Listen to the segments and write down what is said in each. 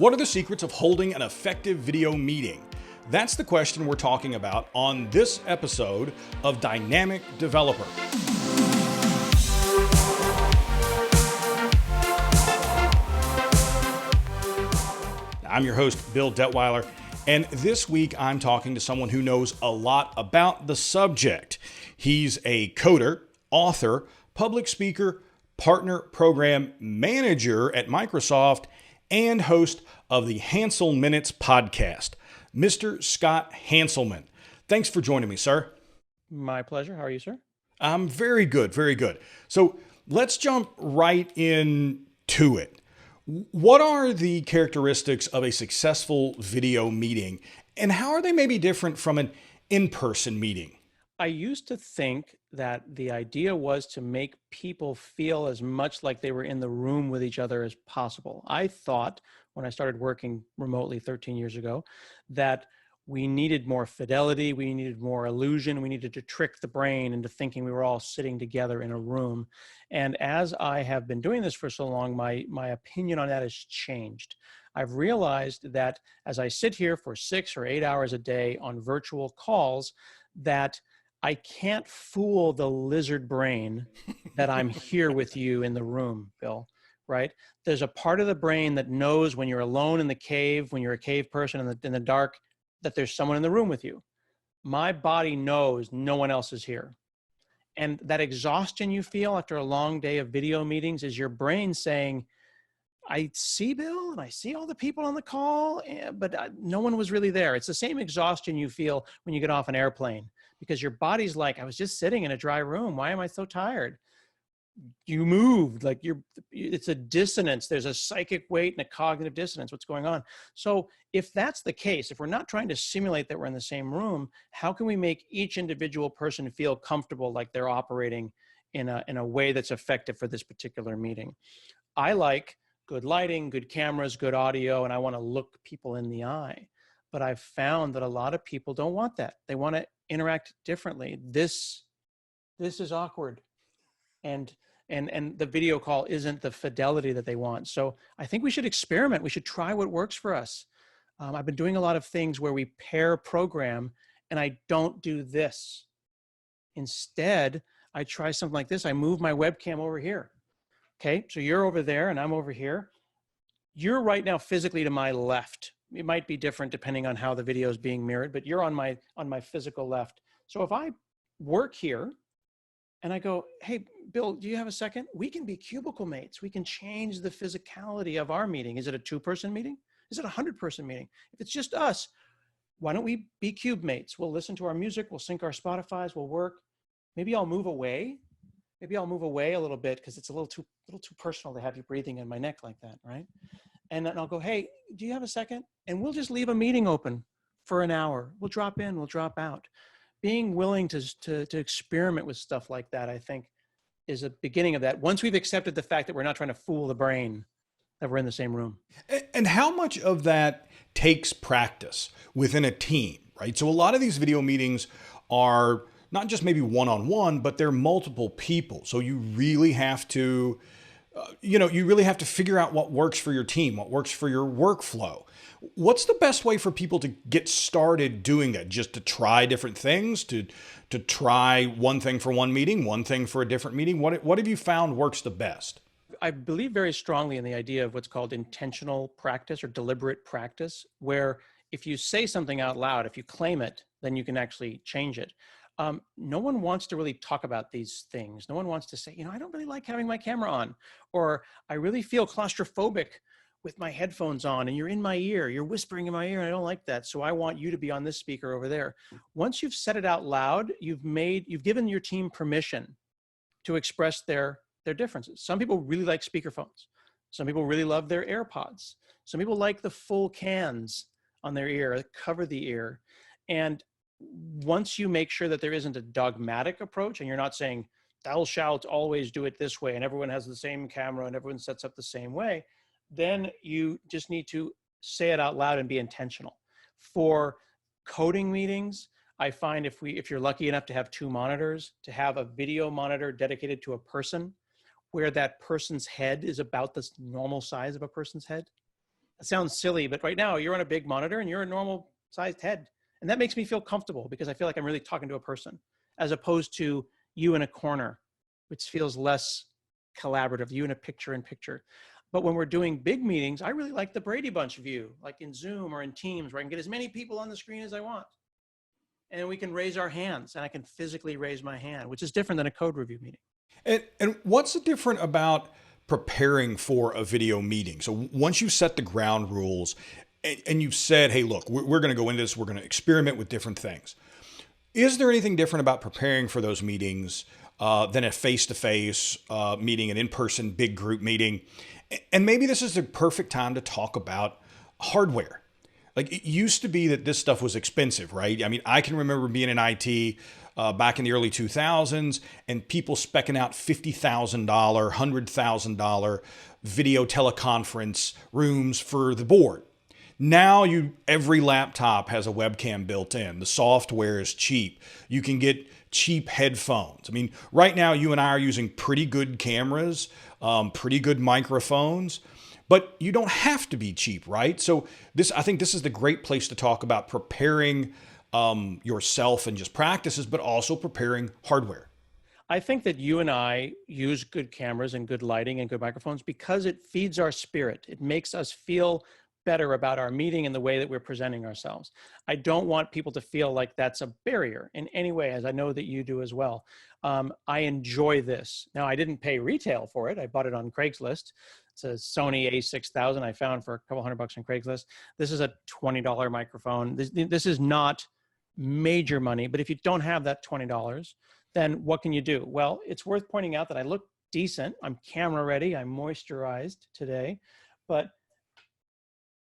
What are the secrets of holding an effective video meeting? That's the question we're talking about on this episode of Dynamic Developer. I'm your host, Bill Detweiler, and this week I'm talking to someone who knows a lot about the subject. He's a coder, author, public speaker, partner program manager at Microsoft, and host of the HANSELMINUTES podcast, Mr. Scott Hanselman. Thanks for joining me, sir. My pleasure. How are you, sir? I'm very good, very good. So let's jump right into it. What are the characteristics of a successful video meeting, and how are they maybe different from an in-person meeting? I used to think that the idea was to make people feel as much like they were in the room with each other as possible. I thought when I started working remotely 13 years ago that we needed more fidelity, we needed more illusion, we needed to trick the brain into thinking we were all sitting together in a room. And as I have been doing this for so long, my opinion on that has changed. I've realized that as I sit here for 6 or 8 hours a day on virtual calls, that I can't fool the lizard brain that I'm here with you in the room, Bill, right? There's a part of the brain that knows when you're alone in the cave, when you're a cave person in the dark, that there's someone in the room with you. My body knows no one else is here. And that exhaustion you feel after a long day of video meetings is your brain saying, I see Bill and I see all the people on the call, but no one was really there. It's the same exhaustion you feel when you get off an airplane because your body's like, I was just sitting in a dry room. Why am I so tired? You moved, like it's a dissonance. There's a psychic weight and a cognitive dissonance. What's going on? So if that's the case, if we're not trying to simulate that we're in the same room, how can we make each individual person feel comfortable like they're operating in a way that's effective for this particular meeting? I like good lighting, good cameras, good audio, and I want to look people in the eye. But I've found that a lot of people don't want that. They want to interact differently. This is awkward. And the video call isn't the fidelity that they want. So I think we should experiment. We should try what works for us. I've been doing a lot of things where we pair program and I don't do this. Instead, I try something like this. I move my webcam over here. Okay, so you're over there and I'm over here. You're right now physically to my left. It might be different depending on how the video is being mirrored, but you're on my physical left. So if I work here and I go, hey, Bill, do you have a second? We can be cubicle mates. We can change the physicality of our meeting. Is it a 2-person meeting? Is it a 100-person meeting? If it's just us, why don't we be cube mates? We'll listen to our music. We'll sync our Spotifys. We'll work. Maybe I'll move away. Maybe I'll move away a little bit because it's a little too personal to have you breathing in my neck like that, right? And then I'll go, hey, do you have a second? And we'll just leave a meeting open for an hour. We'll drop in, we'll drop out. Being willing to experiment with stuff like that, I think, is a beginning of that. Once we've accepted the fact that we're not trying to fool the brain, that we're in the same room. And how much of that takes practice within a team, right? So a lot of these video meetings are not just maybe one-on-one, but they're multiple people. So you really have to, you really have to figure out what works for your team, what works for your workflow. What's the best way for people to get started doing that? Just to try different things, to try one thing for one meeting, one thing for a different meeting? What have you found works the best? I believe very strongly in the idea of what's called intentional practice or deliberate practice, where if you say something out loud, if you claim it, then you can actually change it. No one wants to really talk about these things. No one wants to say, I don't really like having my camera on, or I really feel claustrophobic with my headphones on and you're in my ear, you're whispering in my ear and I don't like that. So I want you to be on this speaker over there. Once you've said it out loud, you've given your team permission to express their differences. Some people really like speakerphones. Some people really love their AirPods. Some people like the full cans on their ear that cover the ear. And once you make sure that there isn't a dogmatic approach and you're not saying, thou shalt always do it this way and everyone has the same camera and everyone sets up the same way, then you just need to say it out loud and be intentional. For coding meetings, I find if you're lucky enough to have 2 monitors, to have a video monitor dedicated to a person where that person's head is about the normal size of a person's head. It sounds silly, but right now you're on a big monitor and you're a normal sized head. And that makes me feel comfortable because I feel like I'm really talking to a person as opposed to you in a corner, which feels less collaborative, you in a picture in picture. But when we're doing big meetings, I really like the Brady Bunch view, like in Zoom or in Teams, where I can get as many people on the screen as I want. And we can raise our hands and I can physically raise my hand, which is different than a code review meeting. And what's different about preparing for a video meeting? So once you've set the ground rules and you've said, hey, look, we're going to go into this, we're going to experiment with different things. Is there anything different about preparing for those meetings than a face-to-face meeting, an in-person big group meeting? And maybe this is the perfect time to talk about hardware. Like it used to be that this stuff was expensive, right? I mean, I can remember being in IT back in the early 2000s and people specking out $50,000, $100,000 video teleconference rooms for the board. Now every laptop has a webcam built in. The software is cheap. You can get cheap headphones. I mean, right now you and I are using pretty good cameras, pretty good microphones, but you don't have to be cheap, right? So I think this is the great place to talk about preparing yourself and just practices, but also preparing hardware. I think that you and I use good cameras and good lighting and good microphones because it feeds our spirit. It makes us feel better about our meeting and the way that we're presenting ourselves. I don't want people to feel like that's a barrier in any way, as I know that you do as well. I enjoy this. Now, I didn't pay retail for it. I bought it on Craigslist. It's a Sony A6000 I found for a couple $100 on Craigslist. This is a $20 microphone. This is not major money, but if you don't have that $20, then what can you do? Well, it's worth pointing out that I look decent. I'm camera ready. I'm moisturized today, but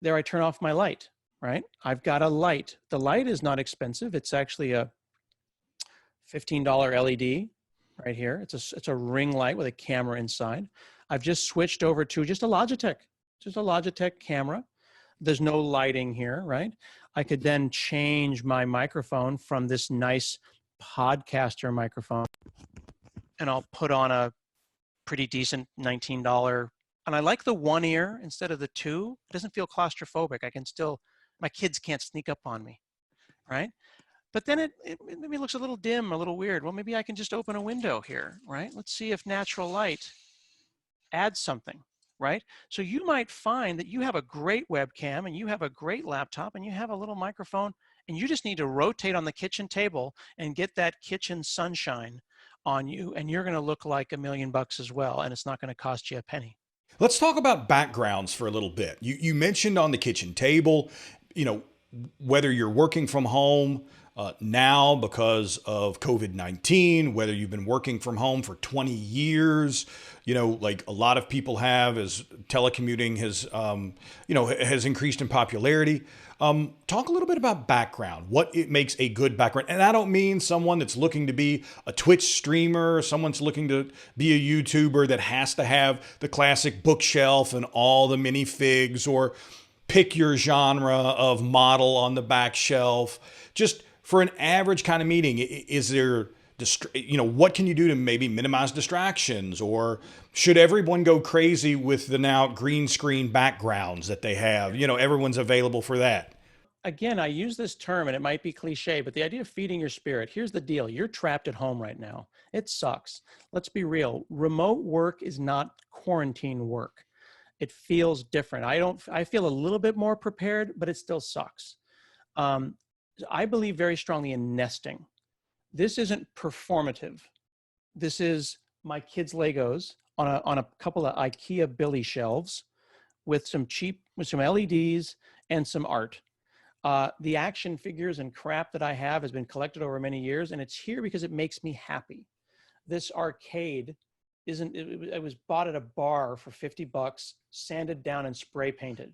there I turn off my light, right? I've got a light. The light is not expensive. It's actually a $15 LED right here. It's a ring light with a camera inside. I've just switched over to just a Logitech camera. There's no lighting here, right? I could then change my microphone from this nice podcaster microphone and I'll put on a pretty decent $19. And I like the one ear instead of the two. It doesn't feel claustrophobic. My kids can't sneak up on me, right? But then it maybe looks a little dim, a little weird. Well, maybe I can just open a window here, right? Let's see if natural light adds something, right? So you might find that you have a great webcam and you have a great laptop and you have a little microphone and you just need to rotate on the kitchen table and get that kitchen sunshine on you and you're going to look like $1 million as well, and it's not going to cost you a penny. Let's talk about backgrounds for a little bit. You mentioned on the kitchen table, whether you're working from home now because of COVID-19, whether you've been working from home for 20 years, like a lot of people have as telecommuting has increased in popularity. Talk a little bit about background, what it makes a good background. And I don't mean someone that's looking to be a Twitch streamer, someone's looking to be a YouTuber that has to have the classic bookshelf and all the minifigs, or pick your genre of model on the back shelf. Just for an average kind of meeting, is there, what can you do to maybe minimize distractions? Or should everyone go crazy with the now green screen backgrounds that they have? Everyone's available for that. Again, I use this term and it might be cliche, but the idea of feeding your spirit, here's the deal. You're trapped at home right now. It sucks. Let's be real. Remote work is not quarantine work. It feels different. I feel a little bit more prepared, but it still sucks. I believe very strongly in nesting. This isn't performative. This is my kids' Legos on a couple of IKEA Billy shelves with some LEDs and some art. The action figures and crap that I have has been collected over many years, and it's here because it makes me happy. This arcade it was bought at a bar for $50, sanded down and spray painted.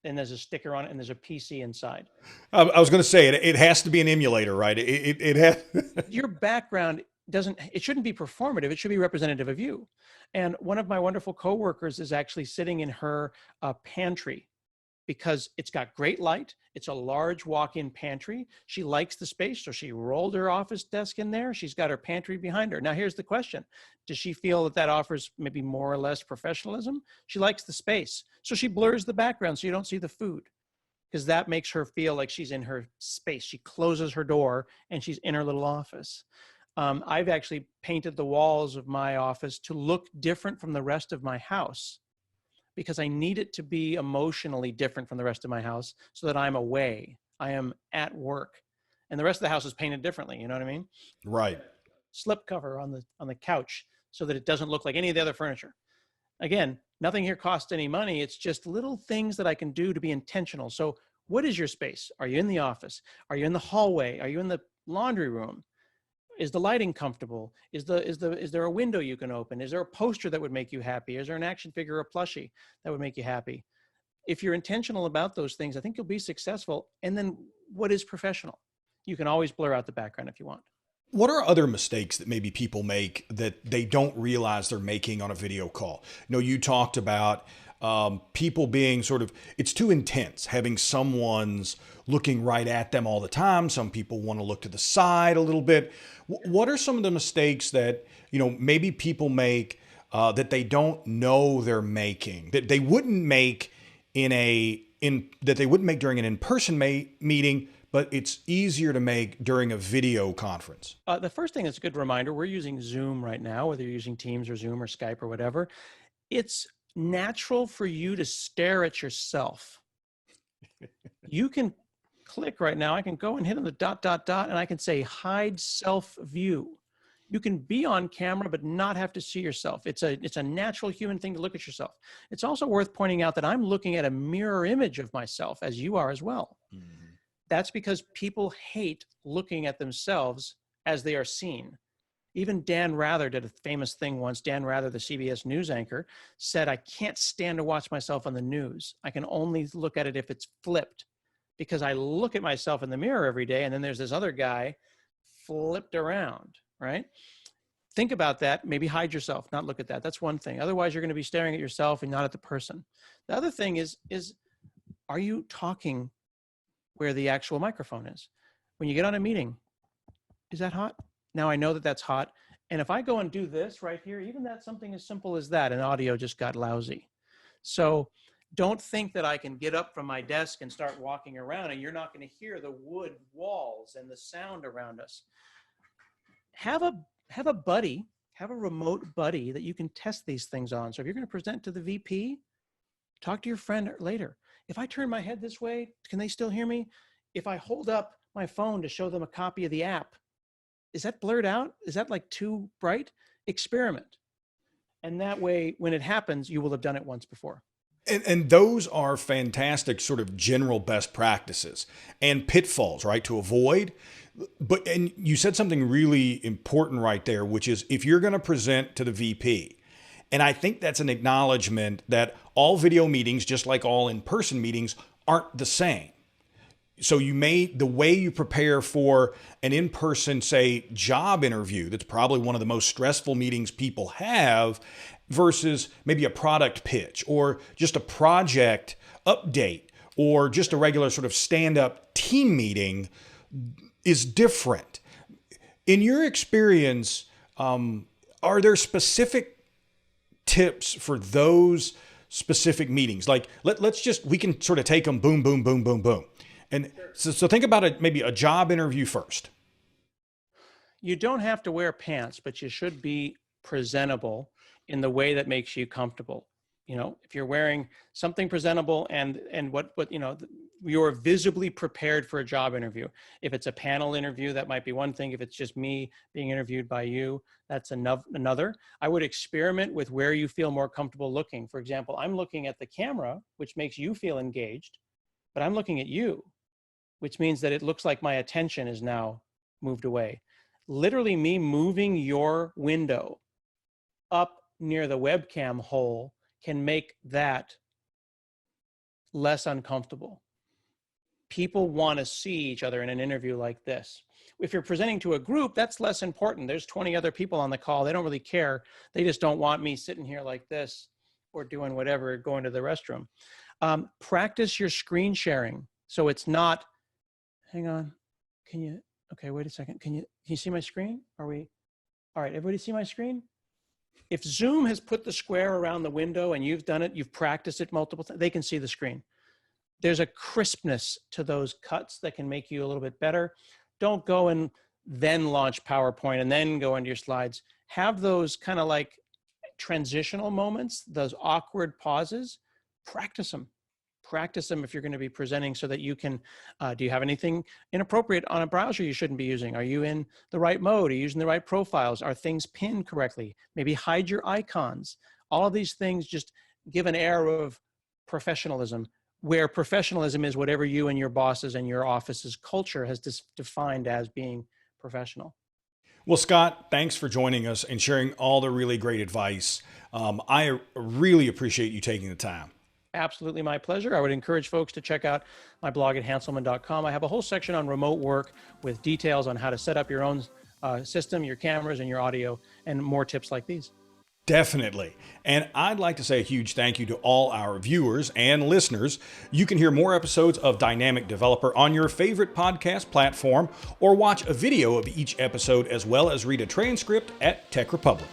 And there's a sticker on it and there's a PC inside. I was going to say it has to be an emulator, right? It has. Your background it shouldn't be performative. It should be representative of you. And one of my wonderful coworkers is actually sitting in her pantry because it's got great light. It's a large walk-in pantry. She likes the space, so she rolled her office desk in there. She's got her pantry behind her. Now, here's the question. Does she feel that that offers maybe more or less professionalism? She likes the space, so she blurs the background so you don't see the food, because that makes her feel like she's in her space. She closes her door and she's in her little office. I've actually painted the walls of my office to look different from the rest of my house, because I need it to be emotionally different from the rest of my house so that I'm away. I am at work. And the rest of the house is painted differently, you know what I mean? Right. Slip cover on the couch so that it doesn't look like any of the other furniture. Again, nothing here costs any money. It's just little things that I can do to be intentional. So what is your space? Are you in the office? Are you in the hallway? Are you in the laundry room? Is the lighting comfortable? Is there a window you can open? Is there a poster that would make you happy? Is there an action figure or a plushie that would make you happy? If you're intentional about those things, I think you'll be successful. And then what is professional? You can always blur out the background if you want. What are other mistakes that maybe people make that they don't realize they're making on a video call? You talked about people being sort of, it's too intense, having someone's looking right at them all the time. Some people want to look to the side a little bit. What are some of the mistakes that, maybe people make that they don't know they're making, that they wouldn't make that they wouldn't make during an in-person meeting, but it's easier to make during a video conference? The first thing that's a good reminder, we're using Zoom right now, whether you're using Teams or Zoom or Skype or whatever. It's natural for you to stare at yourself. You can click right now. I can go and hit on the ... and I can say hide self view. You can be on camera but not have to see yourself. It's a natural human thing to look at yourself. It's also worth pointing out that I'm looking at a mirror image of myself, as you are as well. Mm-hmm. That's because people hate looking at themselves as they are seen. Even Dan Rather did a famous thing once. Dan Rather, the CBS News anchor, said, I can't stand to watch myself on the news. I can only look at it if it's flipped, because I look at myself in the mirror every day and then there's this other guy flipped around, right? Think about that. Maybe hide yourself, not look at that. That's one thing. Otherwise, you're going to be staring at yourself and not at the person. The other thing is are you talking where the actual microphone is? When you get on a meeting, is that hot? Now I know that that's hot. And if I go and do this right here, even that's something as simple as that, and audio just got lousy. So don't think that I can get up from my desk and start walking around and you're not going to hear the wood walls and the sound around us. Have a buddy, have a remote buddy that you can test these things on. So if you're going to present to the VP, talk to your friend later. If I turn my head this way, can they still hear me? If I hold up my phone to show them a copy of the app, is that blurred out? Is that like too bright? Experiment. And that way, when it happens, you will have done it once before. And those are fantastic sort of general best practices and pitfalls, right, to avoid. And you said something really important right there, which is if you're going to present to the VP, and I think that's an acknowledgement that all video meetings, just like all in-person meetings, aren't the same. So the way you prepare for an in-person, say, job interview, that's probably one of the most stressful meetings people have, versus maybe a product pitch or just a project update or just a regular sort of stand-up team meeting is different. In your experience, are there specific tips for those specific meetings? Like we can sort of take them boom, boom, boom, boom, boom. And so think about maybe a job interview first. You don't have to wear pants, but you should be presentable in the way that makes you comfortable. If you're wearing something presentable and what you're visibly prepared for a job interview. If it's a panel interview, that might be one thing. If it's just me being interviewed by you, that's another. I would experiment with where you feel more comfortable looking. For example, I'm looking at the camera, which makes you feel engaged, but I'm looking at you, which means that it looks like my attention is now moved away. Literally me moving your window up near the webcam hole can make that less uncomfortable. People want to see each other in an interview like this. If you're presenting to a group, that's less important. There's 20 other people on the call. They don't really care. They just don't want me sitting here like this or doing whatever, going to the restroom. Practice your screen sharing. So it's not, hang on, okay, wait a second. Can you see my screen? All right, everybody see my screen? If Zoom has put the square around the window and you've done it, you've practiced it multiple times, they can see the screen. There's a crispness to those cuts that can make you a little bit better. Don't go and then launch PowerPoint and then go into your slides. Have those kind of like transitional moments, those awkward pauses. Practice them. Practice them if you're going to be presenting so that you can, do you have anything inappropriate on a browser you shouldn't be using? Are you in the right mode? Are you using the right profiles? Are things pinned correctly? Maybe hide your icons. All of these things just give an air of professionalism, where professionalism is whatever you and your bosses and your office's culture has defined as being professional. Well, Scott, thanks for joining us and sharing all the really great advice. I really appreciate you taking the time. Absolutely my pleasure. I would encourage folks to check out my blog at hanselman.com. I have a whole section on remote work with details on how to set up your own system, your cameras and your audio, and more tips like these. Definitely. And I'd like to say a huge thank you to all our viewers and listeners. You can hear more episodes of Dynamic Developer on your favorite podcast platform, or watch a video of each episode, as well as read a transcript at Tech Republic.